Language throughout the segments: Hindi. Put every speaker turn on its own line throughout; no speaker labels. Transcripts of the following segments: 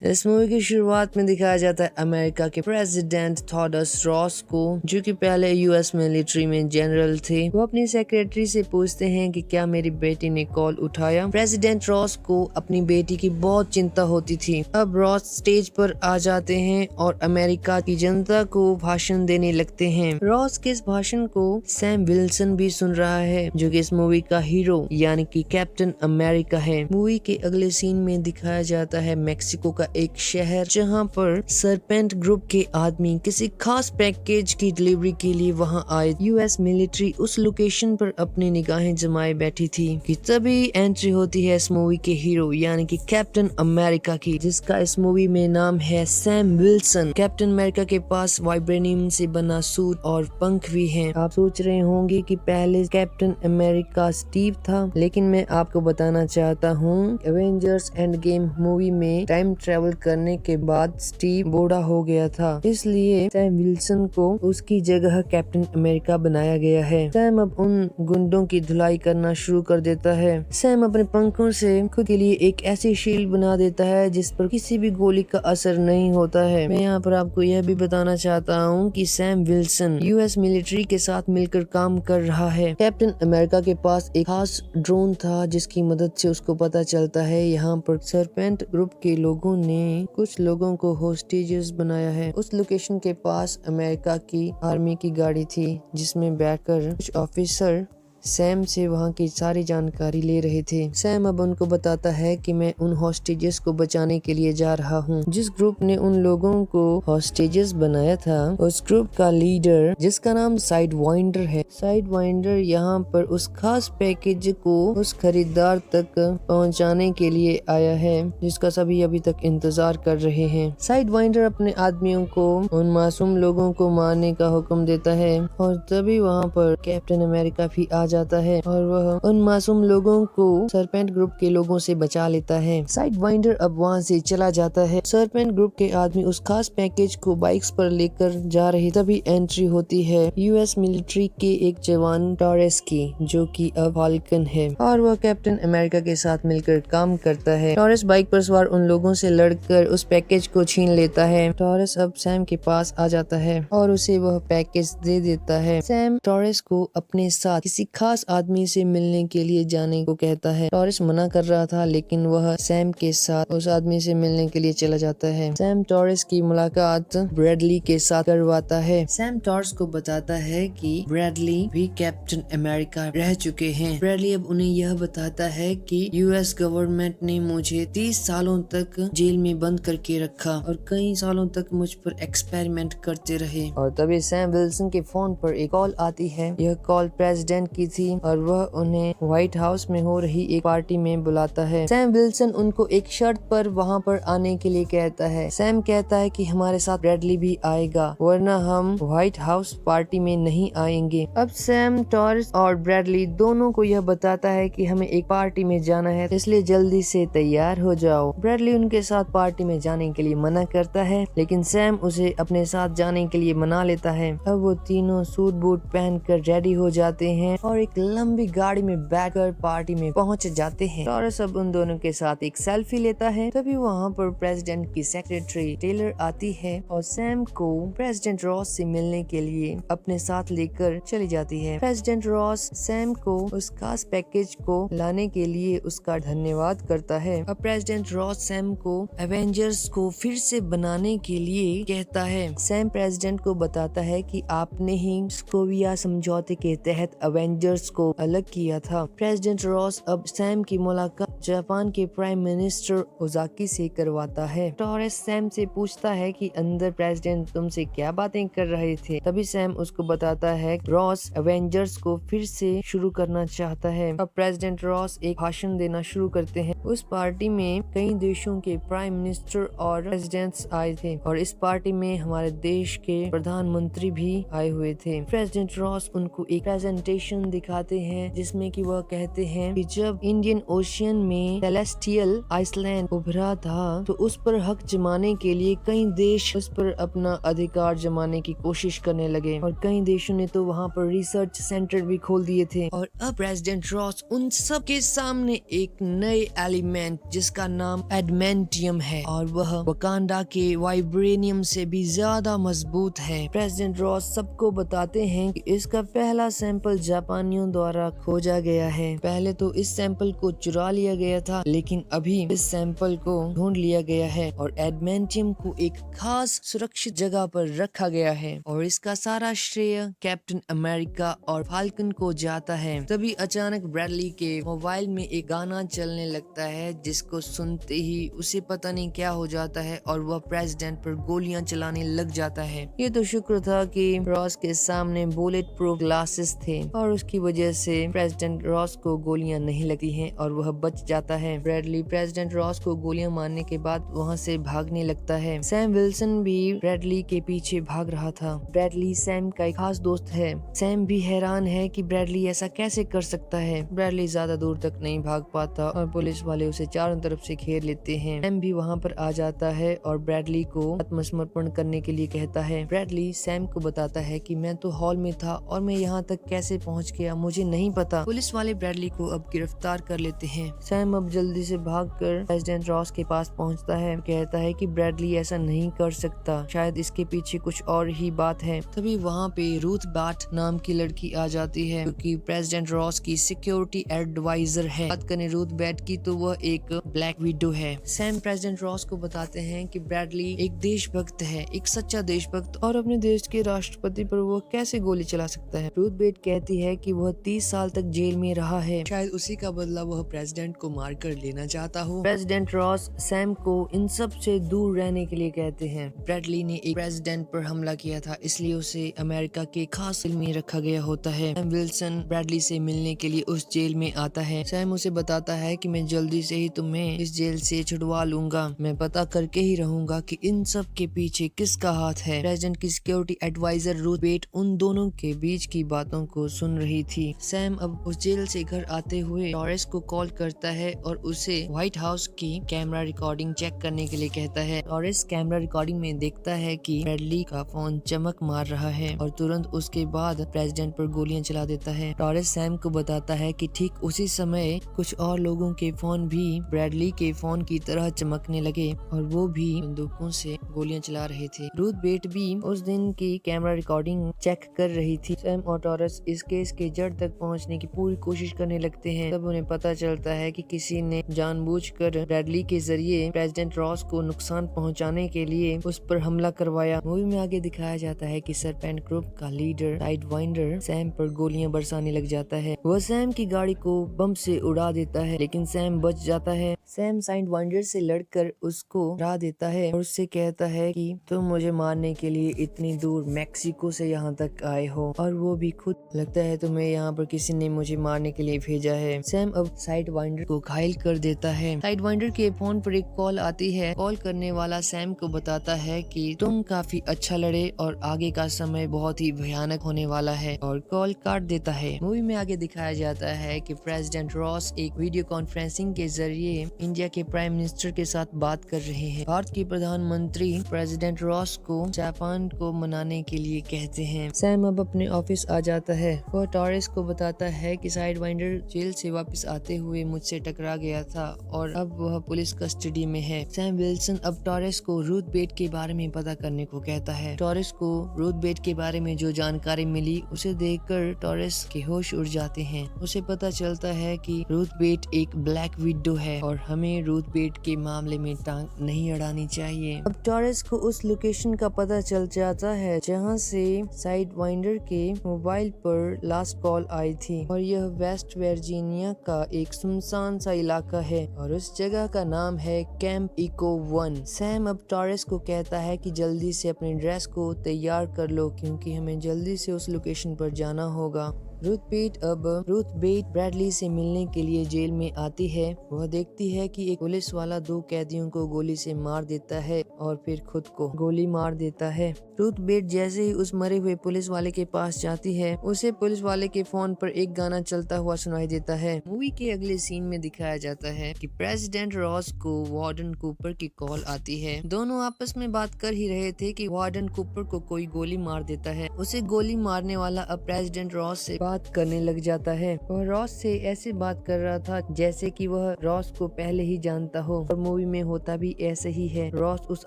इस मूवी की शुरुआत में दिखाया जाता है अमेरिका के प्रेसिडेंट थॉमस रॉस को, जो कि पहले यूएस मिलिट्री में जनरल थे। वो अपनी सेक्रेटरी से पूछते हैं कि क्या मेरी बेटी ने कॉल उठाया। प्रेसिडेंट रॉस को अपनी बेटी की बहुत चिंता होती थी। अब रॉस स्टेज पर आ जाते हैं और अमेरिका की जनता को भाषण देने लगते हैं। रॉस के इस भाषण को सैम विल्सन भी सुन रहा है, जो कि इस मूवी का हीरो यानी कि कैप्टन अमेरिका है। मूवी के अगले सीन में दिखाया जाता है मेक्सिको का एक शहर, जहां पर सरपेंट ग्रुप के आदमी किसी खास पैकेज की डिलीवरी के लिए वहां आए। यूएस मिलिट्री उस लोकेशन पर अपनी निगाहें जमाए बैठी थी कि तभी एंट्री होती है इस मूवी के हीरो यानी कि कैप्टन अमेरिका की, जिसका इस मूवी में नाम है सैम विल्सन। कैप्टन अमेरिका के पास वाइब्रेनियम से बना सूट और पंख भी हैं। आप सोच रहे होंगे कि पहले कैप्टन अमेरिका स्टीव था, लेकिन मैं आपको बताना चाहता हूँ एवेंजर्स एंड गेम मूवी में टाइम ट्रेवल करने के बाद स्टीव बूढ़ा हो गया था, इसलिए सैम विल्सन को उसकी जगह कैप्टन अमेरिका बनाया गया है। सैम अब उन गुंडों की धुलाई करना शुरू कर देता है। सैम अपने पंखों से खुद के लिए एक ऐसी शील्ड बना देता है जिस पर किसी भी गोली का असर नहीं होता है। मैं यहाँ पर आपको यह भी बताना चाहता हूँ कि सैम विल्सन यूएस मिलिट्री के साथ मिलकर काम कर रहा है। कैप्टन अमेरिका के पास एक खास ड्रोन था जिसकी मदद से उसको पता चलता है यहाँ पर सरपेंट ग्रुप के लोगों ने कुछ लोगों को होस्टेजेस बनाया है। उस लोकेशन के पास अमेरिका की आर्मी की गाड़ी थी, जिसमें बैठकर कुछ ऑफिसर सैम से वहाँ की सारी जानकारी ले रहे थे। सैम अब उनको बताता है कि मैं उन हॉस्टेजेस को बचाने के लिए जा रहा हूँ। जिस ग्रुप ने उन लोगों को हॉस्टेजेस बनाया था, उस ग्रुप का लीडर, जिसका नाम साइड वाइंडर है, साइड वाइंडर यहाँ पर उस खास पैकेज को उस खरीदार तक पहुँचाने के लिए आया है, जिसका सभी अभी तक इंतजार कर रहे हैं। साइड वाइंडर अपने आदमियों को उन मासूम लोगों को मारने का हुक्म देता है और तभी वहाँ पर कैप्टन अमेरिका भी आ जाता है और वह उन मासूम लोगों को सरपेंट ग्रुप के लोगों से बचा लेता है। साइड वाइंडर अब वहाँ से चला जाता है। सरपेंट ग्रुप के आदमी उस खास पैकेज को बाइक्स पर लेकर जा रहे, तभी एंट्री होती है यूएस मिलिट्री के एक जवान टॉरेस की, जो कि अब फाल्कन है और वह कैप्टन अमेरिका के साथ मिलकर काम करता है। टॉरेस बाइक पर सवार उन लोगों से लड़कर उस पैकेज को छीन लेता है। टॉरेस अब सैम के पास आ जाता है और उसे वह पैकेज दे देता है। सैम टॉरेस को अपने साथ किसी खास आदमी से मिलने के लिए जाने को कहता है। टॉरेस मना कर रहा था, लेकिन वह सैम के साथ उस आदमी से मिलने के लिए चला जाता है। सैम टॉरेस की मुलाकात ब्रैडली के साथ करवाता है। सैम टॉरेस को बताता है कि ब्रैडली भी कैप्टन अमेरिका रह चुके हैं। ब्रैडली अब उन्हें यह बताता है कि यूएस गवर्नमेंट ने मुझे 30 सालों तक जेल में बंद करके रखा और कई सालों तक मुझ पर एक्सपेरिमेंट करते रहे। और तभी सैम विल्सन के फोन पर एक कॉल आती है। यह कॉल प्रेसिडेंट की थी और वह उन्हें व्हाइट हाउस में हो रही एक पार्टी में बुलाता है। सैम विल्सन उनको एक शर्त पर वहां पर आने के लिए कहता है। सैम कहता है कि हमारे साथ ब्रैडली भी आएगा, वरना हम व्हाइट हाउस पार्टी में नहीं आएंगे। अब सैम टॉरेस और ब्रैडली दोनों को यह बताता है कि हमें एक पार्टी में जाना है, इसलिए जल्दी से तैयार हो जाओ। ब्रैडली उनके साथ पार्टी में जाने के लिए मना करता है, लेकिन सैम उसे अपने साथ जाने के लिए मना लेता है। अब वो तीनों सूट बूट पहनकर रेडी हो जाते हैं और एक लंबी गाड़ी में बैठकर पार्टी में पहुंच जाते हैं। टॉरेस अब उन दोनों के साथ एक सेल्फी लेता है। तभी वहां पर प्रेसिडेंट की सेक्रेटरी टेलर आती है और सैम को प्रेसिडेंट रॉस से मिलने के लिए अपने साथ लेकर चली जाती है। प्रेसिडेंट रॉस सैम को उस खास पैकेज को लाने के लिए उसका धन्यवाद करता है। अब प्रेसिडेंट रॉस सैम को एवेंजर्स को फिर से बनाने के लिए कहता है। सैम प्रेसिडेंट को बताता है कि आपने ही सोकोविया समझौते के तहत एवेंजर्स को अलग किया था। प्रेसिडेंट रॉस अब सैम की मुलाकात जापान के प्राइम मिनिस्टर ओजाकी से करवाता है। टॉरेस सैम से पूछता है कि अंदर प्रेसिडेंट तुमसे क्या बातें कर रहे थे। तभी सैम उसको बताता है रॉस एवेंजर्स को फिर से शुरू करना चाहता है। अब प्रेसिडेंट रॉस एक भाषण देना शुरू करते हैं। उस पार्टी में कई देशों के प्राइम मिनिस्टर और प्रेसिडेंट्स आए थे और इस पार्टी में हमारे देश के प्रधानमंत्री भी आए हुए थे। प्रेसिडेंट रॉस उनको एक प्रेजेंटेशन दिखाते हैं जिसमें कि वह कहते हैं कि जब इंडियन ओशियन में सेलेस्टियल आइसलैंड उभरा था तो उस पर हक जमाने के लिए कई देश उस पर अपना अधिकार जमाने की कोशिश करने लगे और कई देशों ने तो वहाँ पर रिसर्च सेंटर भी खोल दिए थे। और अब प्रेसिडेंट रॉस उन सब के सामने एक नए एलिमेंट जिसका नाम एडमेंटियम है और वह वकांडा के वाइब्रेनियम से भी ज्यादा मजबूत है। प्रेसिडेंट रॉस सबको बताते हैं कि इसका पहला सैंपल जापानियों द्वारा खोजा गया है। पहले तो इस सैंपल को चुरा लिया गया था लेकिन अभी इस सैंपल को ढूंढ लिया गया है और एडमेंटियम को एक खास सुरक्षित जगह पर रखा गया है और इसका सारा श्रेय कैप्टन अमेरिका और फाल्कन को जाता है। तभी अचानक ब्रैडली के मोबाइल में एक गाना चलने लगता है जिसको सुनते ही उसे पता नहीं क्या हो जाता है और वह प्रेसिडेंट पर गोलियां चलाने लग जाता है। ये तो शुक्र था कि रॉस के सामने बुलेट प्रूफ ग्लासेस थे और उसकी वजह से प्रेसिडेंट रॉस को गोलियां नहीं लगती हैं और वह बच जाता है। ब्रैडली प्रेसिडेंट रॉस को गोलियां मारने के बाद वहाँ से भागने लगता है। सैम विल्सन भी ब्रैडली के पीछे भाग रहा था। ब्रैडली सैम का एक खास दोस्त है। सैम भी हैरान है कि ब्रैडली ऐसा कैसे कर सकता है। ब्रैडली ज्यादा दूर तक नहीं भाग पाता और पुलिस वाले उसे चारों तरफ से घेर लेते हैं। सैम भी वहाँ पर आ जाता है और ब्रैडली को आत्मसमर्पण करने के लिए कहता है। ब्रैडली सैम को बताता है कि मैं तो हॉल में था और मैं यहाँ तक कैसे पहुँच गया मुझे नहीं पता। पुलिस वाले ब्रैडली को अब गिरफ्तार कर लेते हैं। सैम अब जल्दी से भागकर प्रेसिडेंट रॉस के पास पहुँचता है। कहता है कि ब्रैडली ऐसा नहीं कर सकता, शायद इसके पीछे कुछ और ही बात है। तभी वहाँ पे रूथ बाट नाम की लड़की आ जाती है क्योंकि प्रेसिडेंट रॉस की सिक्योरिटी एडवाइजर है। बात करें रूथ बाट की तो वह एक ब्लैक विडो है। सैम प्रेसिडेंट रॉस को बताते हैं कि ब्रैडली एक देशभक्त है, एक सच्चा देशभक्त और अपने देश के राष्ट्रपति पर वह कैसे गोली चला सकता है। रूथ बाट कहती है कि वह 30 साल तक जेल में रहा है, शायद उसी का बदला वह प्रेसिडेंट को मार कर लेना चाहता हो। प्रेसिडेंट रॉस सैम को इन सब से दूर रहने के लिए कहते हैं। ब्रैडली ने एक प्रेसिडेंट पर हमला किया था इसलिए उसे अमेरिका के खास जेल में रखा गया होता है। सैम विल्सन ब्रैडली से मिलने के लिए उस जेल में आता है। सैम उसे बताता है कि मैं जल्दी से ही तुम्हें इस जेल से छुड़वा लूंगा, मैं पता करके ही रहूंगा कि इन सब के पीछे किसका हाथ है। प्रेसिडेंट की सिक्योरिटी एडवाइजर रूथ बाट उन दोनों के बीच की बातों को सुन रही थी। सैम अब उस जेल से घर आते हुए टॉरेस को कॉल करता है और उसे व्हाइट हाउस की कैमरा रिकॉर्डिंग चेक करने के लिए कहता है। टॉरेस कैमरा रिकॉर्डिंग में देखता है कि ब्रैडली का फोन चमक मार रहा है और तुरंत उसके बाद प्रेसिडेंट पर गोलियां चला देता है। टॉरेस सैम को बताता है कि ठीक उसी समय कुछ और लोगों के फोन भी ब्रैडली के फोन की तरह चमकने लगे और वो भी बंदूकों से गोलियां चला रहे थे। रूथ बाट भी उस दिन की कैमरा रिकॉर्डिंग चेक कर रही थी। सैम और टॉरेस इस केस के जड़ तक पहुंचने की पूरी कोशिश करने लगते हैं। तब उन्हें पता चलता है कि किसी ने जानबूझकर ब्रैडली के जरिए प्रेसिडेंट रॉस को नुकसान पहुंचाने के लिए उस पर हमला करवाया। मूवी में आगे दिखाया जाता है कि सरपेंट ग्रुप का लीडर साइडवाइंडर सैम पर गोलियां बरसाने लग जाता है। वह सैम की गाड़ी को बम से उड़ा देता है लेकिन सैम बच जाता है। सैम साइडवाइंडर से लड़कर उसको हरा देता है और उससे कहता है कि तुम मुझे मारने के लिए इतनी दूर मैक्सिको से यहाँ तक आए हो और वो भी खुद, लगता है तुम्हें यहाँ पर किसी ने मुझे मारने के लिए भेजा है। सैम अब साइडवाइंडर को घायल कर देता है। साइडवाइंडर के फोन पर एक कॉल आती है। कॉल करने वाला सैम को बताता है कि तुम काफी अच्छा लड़े और आगे का समय बहुत ही भयानक होने वाला है और कॉल काट देता है। मूवी में आगे दिखाया जाता है कि प्रेसिडेंट रॉस एक वीडियो कॉन्फ्रेंसिंग के जरिए इंडिया के प्राइम मिनिस्टर के साथ बात कर रहे हैं। भारत के प्रधानमंत्री प्रेसिडेंट रॉस को जापान को मनाने के लिए कहते हैं। सैम अब अपने ऑफिस आ जाता है। वह टॉरेस को बताता है कि साइडवाइंडर जेल से वापस आते हुए मुझसे टकरा गया था और अब वह पुलिस कस्टडी में है। सैम विल्सन अब टॉरेस को रूथ बाट के बारे में पता करने को कहता है। टॉरेस को रूथ बाट के बारे में जो जानकारी मिली उसे देखकर टॉरेस के होश उड़ जाते हैं। उसे पता चलता है कि रूथ बाट एक ब्लैक विडो है और हमें रूथ बाट के मामले में टांग नहीं अड़ानी चाहिए। अब टॉरेस को उस लोकेशन का पता चल जाता है जहां से साइडवाइंडर के मोबाइल पर लास्ट कॉल आई थी और यह वेस्ट वर्जीनिया का एक सुनसान सा इलाका है और उस जगह का नाम है कैंप इको 1। सैम अब टॉरेस को कहता है कि जल्दी से अपनी ड्रेस को तैयार कर लो क्योंकि हमें जल्दी से उस लोकेशन पर जाना होगा। रूथ बेट ब्रैडली से मिलने के लिए जेल में आती है। वह देखती है कि एक पुलिस वाला 2 कैदियों को गोली से मार देता है और फिर खुद को गोली मार देता है। रूथ बेट जैसे ही उस मरे हुए पुलिस वाले के पास जाती है, उसे पुलिस वाले के फोन पर एक गाना चलता हुआ सुनाई देता है। मूवी के अगले सीन में दिखाया जाता है कि प्रेसिडेंट रॉस को वार्डन कूपर की कॉल आती है। दोनों आपस में बात कर ही रहे थे कि वार्डन कूपर को कोई गोली मार देता है। उसे गोली मारने वाला अब प्रेसिडेंट रॉस से बात करने लग जाता है। वह रॉस से ऐसे बात कर रहा था जैसे कि वह रॉस को पहले ही जानता हो, और मूवी में होता भी ऐसे ही है। रॉस उस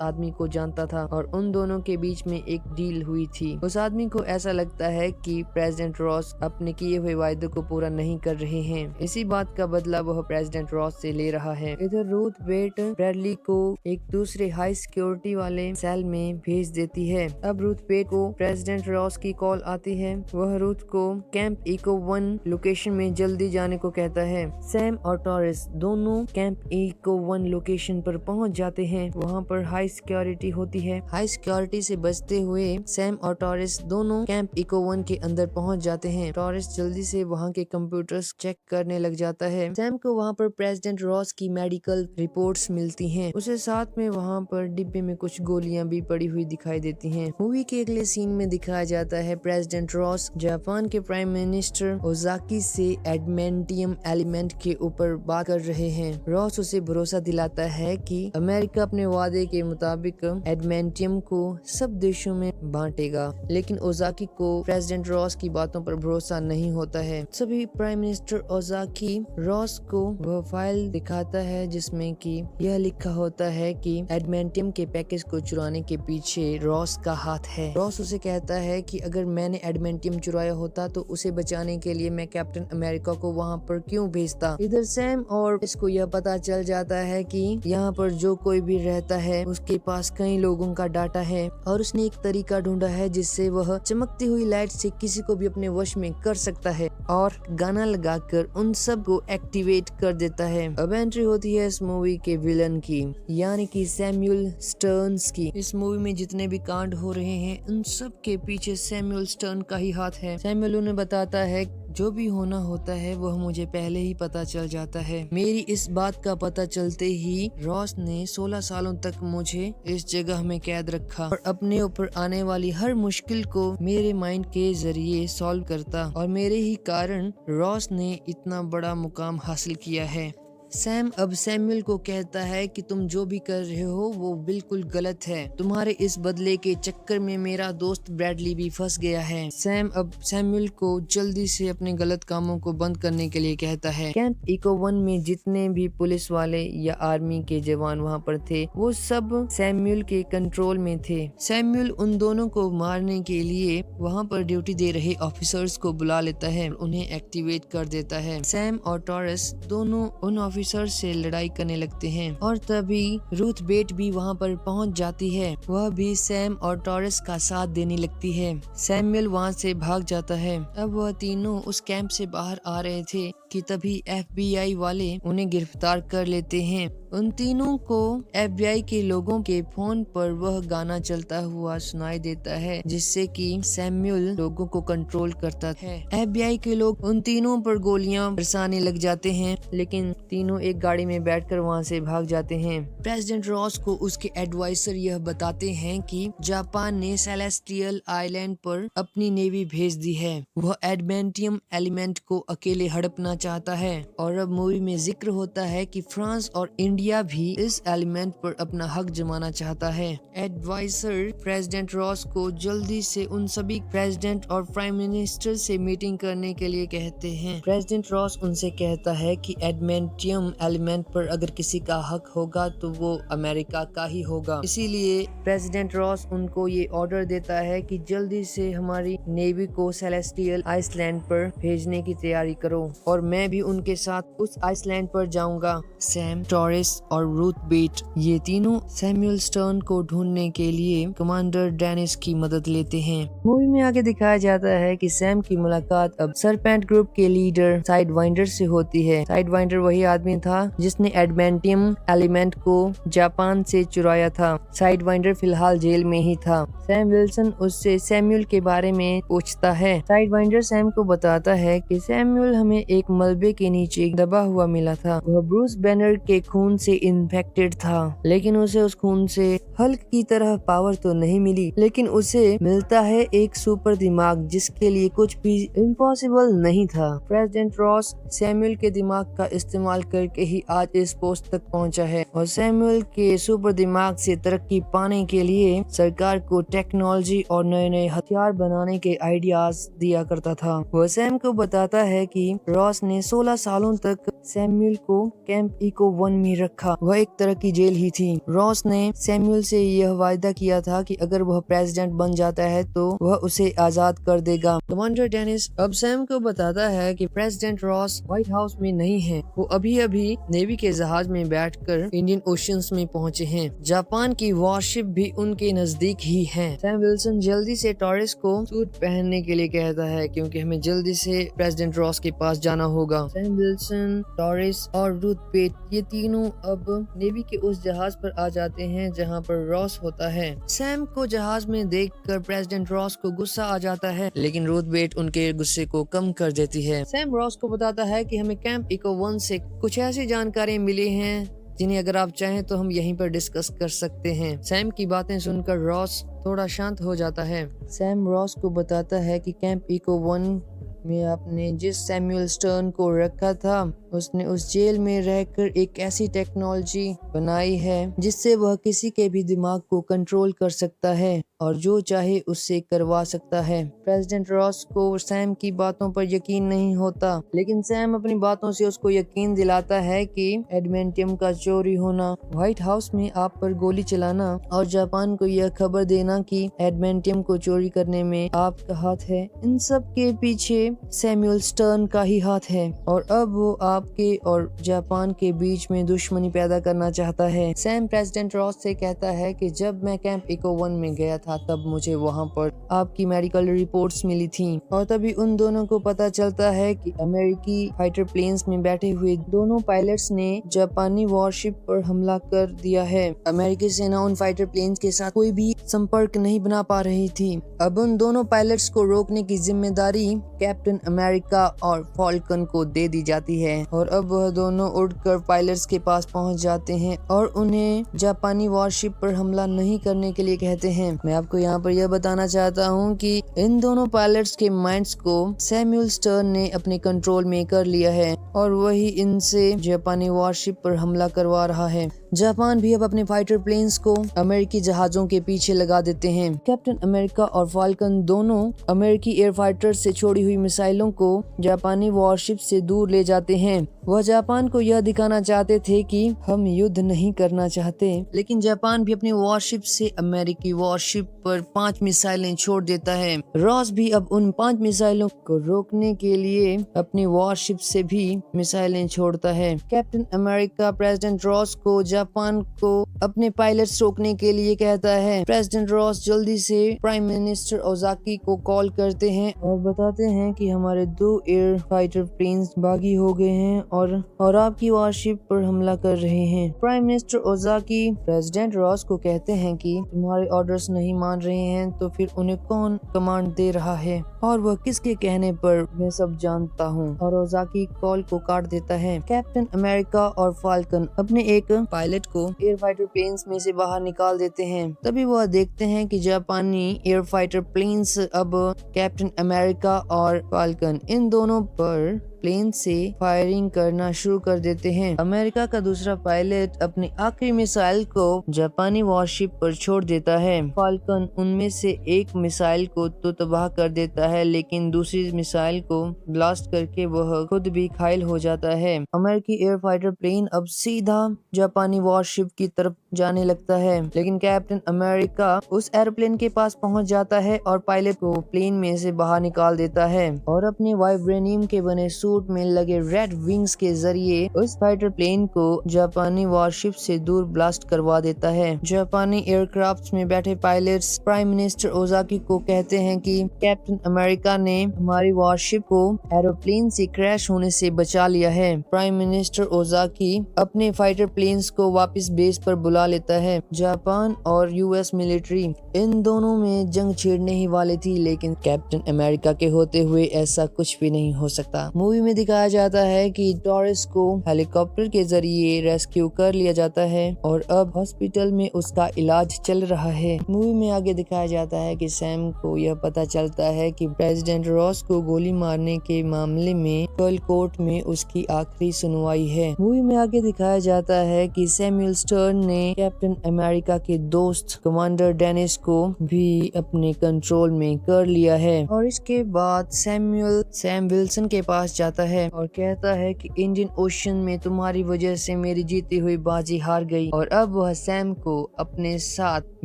आदमी को जानता था और उन दोनों के बीच में एक डील हुई थी। उस आदमी को ऐसा लगता है कि प्रेसिडेंट रॉस अपने किए हुए वायदे को पूरा नहीं कर रहे हैं। इसी बात का बदला वह प्रेसिडेंट रॉस से ले रहा है। इधर रूथ बेट ब्रैडली को एक दूसरे हाई सिक्योरिटी वाले सेल में भेज देती है। अब रूथ बेट को प्रेसिडेंट रॉस की कॉल आती है। वह रूथ को कैंप इको 1 लोकेशन में जल्दी जाने को कहता है। सैम और टॉरस दोनों कैंप इको 1 लोकेशन पर पहुंच जाते हैं। वहां पर हाई सिक्योरिटी होती है। हाई सिक्योरिटी से बचते हुए सैम और टॉरस दोनों कैंप इको 1 के अंदर पहुंच जाते हैं। टॉरस जल्दी से वहां के कंप्यूटर्स चेक करने लग जाता है। सैम को वहां पर प्रेसिडेंट रॉस की मेडिकल रिपोर्ट्स मिलती हैं। उसे साथ में वहां पर डिब्बे में कुछ गोलियां भी पड़ी हुई दिखाई देती हैं। मूवी के अगले सीन में दिखाया जाता है प्रेसिडेंट रॉस जापान के प्राइम मिनिस्टर ओजाकी से एडमेंटियम एलिमेंट के ऊपर बात कर रहे हैं। रॉस उसे भरोसा दिलाता है कि अमेरिका अपने वादे के मुताबिक एडमेंटियम को सब देशों में बांटेगा, लेकिन ओजाकी को प्रेसिडेंट रॉस की बातों पर भरोसा नहीं होता है। सभी प्राइम मिनिस्टर ओजाकी रॉस को वह फाइल दिखाता है जिसमें कि यह लिखा होता है कि एडमेंटियम के पैकेज को चुराने के पीछे रॉस का हाथ है। रॉस उसे कहता है कि अगर मैंने एडमेंटियम चुराया होता तो उसे बचाने के लिए मैं कैप्टन अमेरिका को वहां पर क्यों भेजता। इधर सैम और इसको यह पता चल जाता है कि यहाँ पर जो कोई भी रहता है उसके पास कई लोगों का डाटा है, और उसने एक तरीका ढूंढा है जिससे वह चमकती हुई लाइट से किसी को भी अपने वश में कर सकता है और गाना लगाकर उन सब को एक्टिवेट कर देता है। अब एंट्री होती है इस मूवी के विलन की, यानी कि सैमुअल स्टर्न्स की। इस मूवी में जितने भी कांड हो रहे हैं उन सब के पीछे सैमुअल स्टर्न का ही हाथ है। सैमुअल उन्हें बताता है जो भी होना होता है वह मुझे पहले ही पता चल जाता है। मेरी इस बात का पता चलते ही रॉस ने 16 सालों तक मुझे इस जगह में कैद रखा और अपने ऊपर आने वाली हर मुश्किल को मेरे माइंड के जरिए सॉल्व करता, और मेरे ही कारण रॉस ने इतना बड़ा मुकाम हासिल किया है। सैम अब सैमुअल को कहता है कि तुम जो भी कर रहे हो वो बिल्कुल गलत है। तुम्हारे इस बदले के चक्कर में मेरा दोस्त ब्रैडली भी फंस गया है। सैम अब सैमुअल को जल्दी से अपने गलत कामों को बंद करने के लिए कहता है। कैंप इको 1 में जितने भी पुलिस वाले या आर्मी के जवान वहाँ पर थे वो सब सैमुअल के कंट्रोल में थे। सैमुअल उन दोनों को मारने के लिए वहाँ पर ड्यूटी दे रहे ऑफिसर्स को बुला लेता है, उन्हें एक्टिवेट कर देता है। सैम और टॉरस दोनों उन ऑफिसर से लड़ाई करने लगते हैं, और तभी रूथ बेट भी वहां पर पहुंच जाती है। वह भी सैम और टॉरस का साथ देने लगती है। सैमुअल वहां से भाग जाता है। अब वह तीनों उस कैंप से बाहर आ रहे थे कि तभी FBI वाले उन्हें गिरफ्तार कर लेते हैं। उन तीनों को FBI के लोगों के फोन पर वह गाना चलता हुआ सुनाई देता है जिससे कि सैमुअल लोगों को कंट्रोल करता है। FBI के लोग उन तीनों पर गोलियां बरसाने लग जाते हैं, लेकिन तीनों एक गाड़ी में बैठकर वहां से भाग जाते हैं। प्रेसिडेंट रॉस को उसके एडवाइजर यह बताते हैं कि जापान ने सेलेस्टियल आइलैंड पर अपनी नेवी भेज दी है। वह एडमेंटियम एलिमेंट को अकेले हड़पना चाहता है। और अब मूवी में जिक्र होता है कि फ्रांस और इंडिया भी इस एलिमेंट पर अपना हक जमाना चाहता है। एडवाइजर प्रेसिडेंट रॉस को जल्दी से उन सभी प्रेसिडेंट और प्राइम मिनिस्टर से मीटिंग करने के लिए कहते हैं। प्रेसिडेंट रॉस उनसे कहता है कि एडमेंटियम एलिमेंट पर अगर किसी का हक होगा तो वो अमेरिका का ही होगा। इसीलिए प्रेसिडेंट रॉस उनको ये ऑर्डर देता है कि जल्दी से हमारी नेवी को सेलेस्टियल आइसलैंड पर भेजने की तैयारी करो और मैं भी उनके साथ उस आइसलैंड पर जाऊंगा। सैम, टॉरिस और रूथ बेट ये तीनों सैमुअल स्टर्न को ढूंढने के लिए कमांडर डेनिस की मदद लेते हैं। मूवी में आगे दिखाया जाता है कि सैम की मुलाकात अब सरपेंट ग्रुप के लीडर साइडवाइंडर से होती है। साइडवाइंडर वही आदमी था जिसने एडमेंटियम एलिमेंट को जापान से चुराया था। साइडवाइंडर फिलहाल जेल में ही था। सैम विल्सन उससे सैमुअल के बारे में पूछता है। साइडवाइंडर सैम को बताता है कि सैमुअल हमें एक मलबे के नीचे दबा हुआ मिला था। वह ब्रूस बैनर के खून से इन्फेक्टेड था, लेकिन उसे उस खून से हल्क की तरह पावर तो नहीं मिली, लेकिन उसे मिलता है एक सुपर दिमाग जिसके लिए कुछ भी इम्पॉसिबल नहीं था। प्रेसिडेंट रॉस सैमुअल के दिमाग का इस्तेमाल करके ही आज इस पोस्ट तक पहुंचा है और सैमुअल के सुपर दिमाग से तरक्की पाने के लिए सरकार को टेक्नोलॉजी और नए नए हथियार बनाने के आइडियाज दिया करता था। वह सैम को बताता है कि रॉस ने 16 सालों तक सैमुअल को कैंप इको 1 में रखा। वह एक तरह की जेल ही थी। रॉस ने सैमुअल से यह वायदा किया था कि अगर वह प्रेसिडेंट बन जाता है तो वह उसे आजाद कर देगा। कमांडर डेनिस अब सैम को बताता है कि प्रेसिडेंट रॉस व्हाइट हाउस में नहीं है। वो अभी अभी नेवी के जहाज में बैठकर इंडियन ओशियंस में पहुंचे हैं। जापान की वॉरशिप भी उनके नजदीक ही है। सैम विल्सन जल्दी से टॉरिस को सूट पहनने के लिए कहता है क्योंकि हमें जल्दी से प्रेसिडेंट रॉस के पास जाना होगा। सैम विल्सन, टॉरिस और रूथ बेट ये तीनों अब नेवी के उस जहाज पर आ जाते हैं जहां पर रॉस होता है। सैम को जहाज में देखकर प्रेसिडेंट रॉस को गुस्सा आ जाता है, लेकिन रूथ बेट उनके गुस्से को कम कर देती है। सैम रॉस को बताता है कि हमें कैंप इको 1 से कुछ ऐसी जानकारी मिली हैं जिन्हें अगर आप चाहें तो हम यहीं पर डिस्कस कर सकते हैं। सैम की बातें सुनकर रॉस थोड़ा शांत हो जाता है। सैम रॉस को बताता है कि कैंप इको 1 में आपने जिस सैमुअल स्टर्न को रखा था उसने उस जेल में रहकर एक ऐसी टेक्नोलॉजी बनाई है जिससे वह किसी के भी दिमाग को कंट्रोल कर सकता है और जो चाहे उससे करवा सकता है। प्रेसिडेंट रॉस को सैम की बातों पर यकीन नहीं होता, लेकिन सैम अपनी बातों से उसको यकीन दिलाता है कि एडमेंटियम का चोरी होना, व्हाइट हाउस में आप पर गोली चलाना और जापान को यह खबर देना कि एडमेंटियम को चोरी करने में आपका हाथ है, इन सब के पीछे सैमुअल स्टर्न का ही हाथ है और अब वो आपके और जापान के बीच में दुश्मनी पैदा करना चाहता है। सैम प्रेसिडेंट रॉस से कहता है कि जब मैं कैंप इको 1 में गया था तब मुझे वहां पर आपकी मेडिकल रिपोर्ट्स मिली थी और तभी उन दोनों को पता चलता है कि अमेरिकी फाइटर प्लेन्स में बैठे हुए दोनों पायलट्स ने जापानी वॉरशिप पर हमला कर दिया है। अमेरिकी सेना उन फाइटर प्लेन्स के साथ कोई भी संपर्क नहीं बना पा रही थी। अब उन दोनों पायलट्स को रोकने की जिम्मेदारी कैप्टन अमेरिका और फॉल्कन को दे दी जाती है और अब वह दोनों उड़कर पायलट्स के पास पहुंच जाते हैं और उन्हें जापानी वॉरशिप पर हमला नहीं करने के लिए कहते हैं। मैं आपको यहाँ पर यह बताना चाहता हूँ कि इन दोनों पायलट्स के माइंड्स को सैमुअल स्टर्न ने अपने कंट्रोल में कर लिया है और वही इनसे जापानी वॉरशिप पर हमला करवा रहा है। जापान भी अब अपने फाइटर प्लेन्स को अमेरिकी जहाजों के पीछे लगा देते हैं। कैप्टन अमेरिका और फाल्कन दोनों अमेरिकी एयर फाइटर से छोड़ी हुई मिसाइलों को जापानी वॉरशिप से दूर ले जाते हैं। वह जापान को यह दिखाना चाहते थे कि हम युद्ध नहीं करना चाहते, लेकिन जापान भी अपनी वॉरशिप से अमेरिकी वॉरशिप पर 5 मिसाइलें छोड़ देता है। रॉस भी अब उन 5 मिसाइलों को रोकने के लिए अपनी वॉरशिप से भी मिसाइलें छोड़ता है। कैप्टन अमेरिका प्रेसिडेंट रॉस को जापान को अपने पायलट्स रोकने के लिए कहता है। प्रेसिडेंट रॉस जल्दी से प्राइम मिनिस्टर ओजाकी को कॉल करते हैं और बताते हैं कि हमारे 2 एयर फाइटर प्लेन्स बागी हो गए हैं और आपकी वॉरशिप पर हमला कर रहे हैं। प्राइम मिनिस्टर ओजाकी प्रेसिडेंट रॉस को कहते हैं कि तुम्हारे ऑर्डर्स नहीं मान रहे हैं तो फिर उन्हें कौन कमांड दे रहा है और वह किसके कहने पर मैं सब जानता हूँ, और ओजाकी कॉल को काट देता है। कैप्टन अमेरिका और फाल्कन अपने एक पायलट को एयर फाइटर प्लेन्स में से बाहर निकाल देते हैं। तभी वह देखते हैं कि जापानी एयर फाइटर प्लेन्स अब कैप्टन अमेरिका और फाल्कन इन दोनों पर प्लेन से फायरिंग करना शुरू कर देते हैं। अमेरिका का दूसरा पायलट अपनी आखिरी मिसाइल को जापानी वॉरशिप पर छोड़ देता है। फाल्कन उनमें से एक मिसाइल को तो तबाह कर देता है, लेकिन दूसरी मिसाइल को ब्लास्ट करके वह खुद भी घायल हो जाता है। अमेरिकी एयर फाइटर प्लेन अब सीधा जापानी वॉरशिप की तरफ जाने लगता है, लेकिन कैप्टन अमेरिका उस एरोप्लेन के पास पहुंच जाता है और पायलट को प्लेन में से बाहर निकाल देता है और अपने वाइब्रेनियम के बने सूट में लगे रेड विंग्स के जरिए उस फाइटर प्लेन को जापानी वॉरशिप से दूर ब्लास्ट करवा देता है। जापानी एयरक्राफ्ट में बैठे पायलट्स प्राइम मिनिस्टर ओजाकी को कहते हैं कि कैप्टन अमेरिका ने हमारी वॉरशिप को एरोप्लेन से क्रैश होने से बचा लिया है। प्राइम मिनिस्टर ओजाकी अपने फाइटर प्लेन्स को वापस बेस पर बुला लेता है। जापान और यूएस मिलिट्री इन दोनों में जंग छेड़ने ही वाली थी, लेकिन कैप्टन अमेरिका के होते हुए ऐसा कुछ भी नहीं हो सकता। मूवी में दिखाया जाता है कि टॉरस को हेलीकॉप्टर के जरिए रेस्क्यू कर लिया जाता है और अब हॉस्पिटल में उसका इलाज चल रहा है। मूवी में आगे दिखाया जाता है कि सैम को यह पता चलता है कि प्रेसिडेंट रॉस को गोली मारने के मामले में कल कोर्ट में उसकी आखिरी सुनवाई है। मूवी में आगे दिखाया जाता है कि सैमुअल स्टर्न ने कैप्टन अमेरिका के दोस्त कमांडर डेनिस को भी अपने कंट्रोल में कर लिया है और इसके बाद सैम विल्सन के पास जाता है और कहता है कि इंडियन ओशन में तुम्हारी वजह से मेरी जीती हुई बाजी हार गई, और अब वह सैम को अपने साथ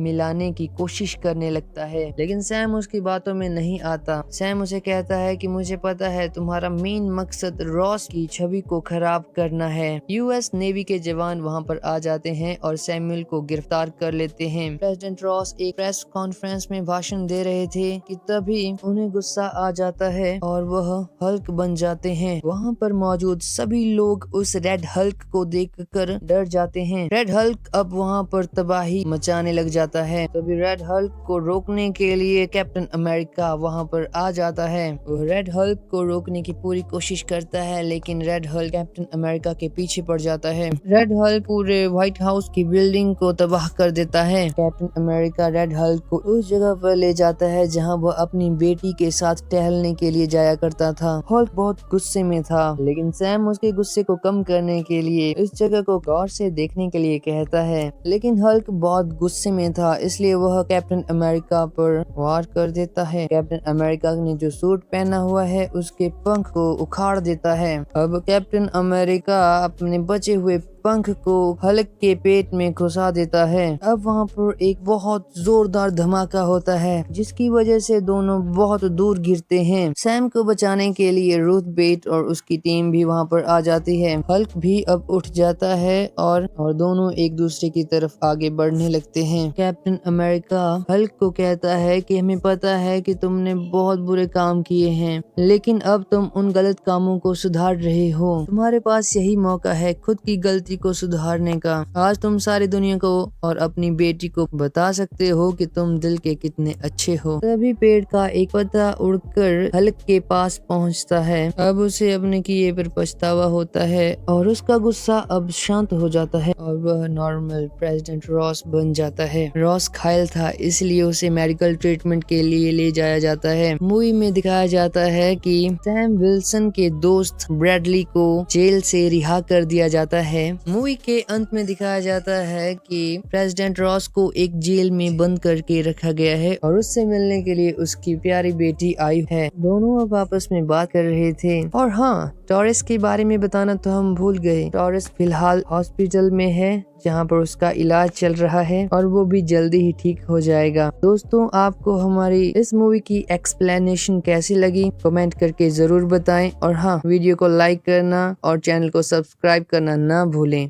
मिलाने की कोशिश करने लगता है, लेकिन सैम उसकी बातों में नहीं आता। सैम उसे कहता है कि मुझे पता है तुम्हारा मेन मकसद रॉस की छवि को खराब करना है। यूएस नेवी के जवान वहां पर आ जाते हैं और सैमुअल को गिरफ्तार कर लेते हैं। प्रेसिडेंट रॉस एक प्रेस कॉन्फ्रेंस में भाषण दे रहे थे कि तभी उन्हें गुस्सा आ जाता है और वह हल्क बन जाते हैं। वहां पर मौजूद सभी लोग उस रेड हल्क को देखकर डर जाते हैं। रेड हल्क अब वहां पर तबाही मचाने लग जाता है। तभी रेड हल्क को रोकने के लिए कैप्टन अमेरिका वहां पर आ जाता है। वो रेड हल्क को रोकने की पूरी कोशिश करता है, लेकिन रेड हल्क कैप्टन अमेरिका के पीछे पड़ जाता है। रेड हल्क पूरे व्हाइट हाउस की बिल्डिंग को तबाह कर देता है। कैप्टन अमेरिका रेड हल्क को उस जगह पर ले जाता है जहां वह अपनी बेटी के साथ टहलने के लिए जाया करता था। हल्क बहुत गुस्से में था, लेकिन सैम उसके गुस्से को कम करने के लिए इस जगह को गौर से देखने के लिए कहता है, लेकिन हल्क बहुत गुस्से में था, इसलिए वह कैप्टन अमेरिका पर वार कर देता है। कैप्टन अमेरिका ने जो सूट पहना हुआ है उसके पंख को उखाड़ देता है। अब कैप्टन अमेरिका अपने बचे हुए पंख को हल्क के पेट में घुसा देता है। अब वहाँ पर एक बहुत जोरदार धमाका होता है, जिसकी वजह से दोनों बहुत दूर गिरते हैं। सैम को बचाने के लिए रूथ बेट और उसकी टीम भी वहाँ पर आ जाती है। हल्क भी अब उठ जाता है और दोनों एक दूसरे की तरफ आगे बढ़ने लगते हैं। कैप्टन अमेरिका हल्क को कहता है कि हमें पता है कि तुमने बहुत बुरे काम किए हैं, लेकिन अब तुम उन गलत कामों को सुधार रहे हो। तुम्हारे पास यही मौका है खुद की गलती को सुधारने का। आज तुम सारी दुनिया को और अपनी बेटी को बता सकते हो कि तुम दिल के कितने अच्छे हो। तभी पेड़ का एक पत्ता उड़कर हल्क के पास पहुंचता है। अब उसे अपने किए पर पछतावा होता है और उसका गुस्सा अब शांत हो जाता है और वह नॉर्मल प्रेसिडेंट रॉस बन जाता है। रॉस घायल था, इसलिए उसे मेडिकल ट्रीटमेंट के लिए ले जाया जाता है। मूवी में दिखाया जाता है कि सैम विल्सन के दोस्त ब्रैडली को जेल से रिहा कर दिया जाता है। मूवी के अंत में दिखाया जाता है कि प्रेसिडेंट रॉस को एक जेल में बंद करके रखा गया है और उससे मिलने के लिए उसकी प्यारी बेटी आई है। दोनों अब आपस में बात कर रहे थे। और हाँ, टॉरस के बारे में बताना तो हम भूल गए। टॉरस फिलहाल हॉस्पिटल में है जहाँ पर उसका इलाज चल रहा है और वो भी जल्दी ही ठीक हो जाएगा। दोस्तों, आपको हमारी इस मूवी की एक्सप्लेनेशन कैसी लगी कमेंट करके जरूर बताएं और हाँ, वीडियो को लाइक करना और चैनल को सब्सक्राइब करना ना भूलें।